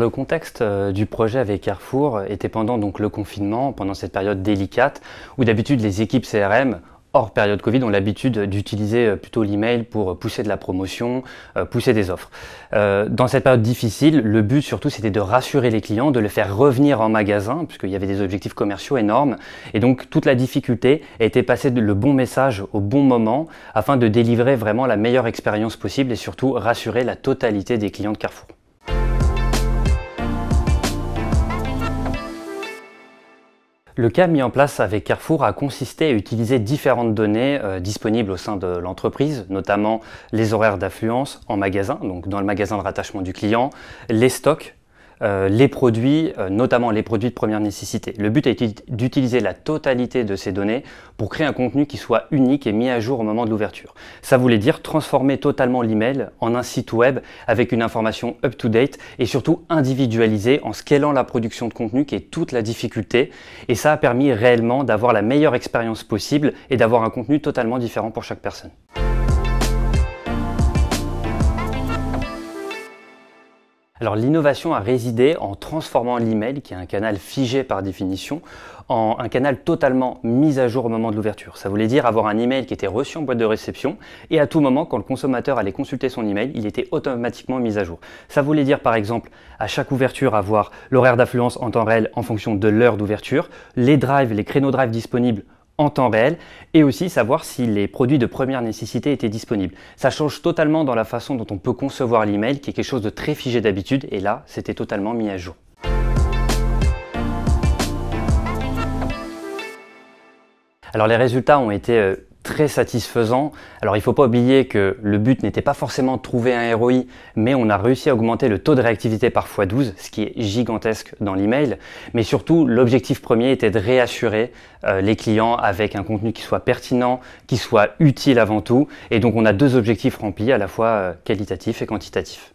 Le contexte du projet avec Carrefour était pendant donc le confinement, pendant cette période délicate, où d'habitude les équipes CRM, hors période Covid, ont l'habitude d'utiliser plutôt l'email pour pousser de la promotion, pousser des offres. Dans cette période difficile, le but surtout c'était de rassurer les clients, de les faire revenir en magasin, puisqu'il y avait des objectifs commerciaux énormes. Et donc toute la difficulté était passer le bon message au bon moment, afin de délivrer vraiment la meilleure expérience possible et surtout rassurer la totalité des clients de Carrefour. Le cas mis en place avec Carrefour a consisté à utiliser différentes données disponibles au sein de l'entreprise, notamment les horaires d'affluence en magasin, donc dans le magasin de rattachement du client, les stocks, les produits, notamment les produits de première nécessité. Le but est d'utiliser la totalité de ces données pour créer un contenu qui soit unique et mis à jour au moment de l'ouverture. Ça voulait dire transformer totalement l'email en un site web avec une information up-to-date et surtout individualisée en scalant la production de contenu qui est toute la difficulté. Et ça a permis réellement d'avoir la meilleure expérience possible et d'avoir un contenu totalement différent pour chaque personne. Alors l'innovation a résidé en transformant l'email, qui est un canal figé par définition, en un canal totalement mis à jour au moment de l'ouverture. Ça voulait dire avoir un email qui était reçu en boîte de réception et à tout moment, quand le consommateur allait consulter son email, il était automatiquement mis à jour. Ça voulait dire par exemple à chaque ouverture avoir l'horaire d'affluence en temps réel en fonction de l'heure d'ouverture, les drives, les créneaux drive disponibles en temps réel et aussi savoir si les produits de première nécessité étaient disponibles. Ça change totalement dans la façon dont on peut concevoir l'email qui est quelque chose de très figé d'habitude et là, c'était totalement mis à jour. Alors les résultats ont été très satisfaisant. Alors il ne faut pas oublier que le but n'était pas forcément de trouver un ROI, mais on a réussi à augmenter le taux de réactivité par x12, ce qui est gigantesque dans l'email. Mais surtout, l'objectif premier était de réassurer les clients avec un contenu qui soit pertinent, qui soit utile avant tout. Et donc on a deux objectifs remplis, à la fois qualitatif et quantitatif.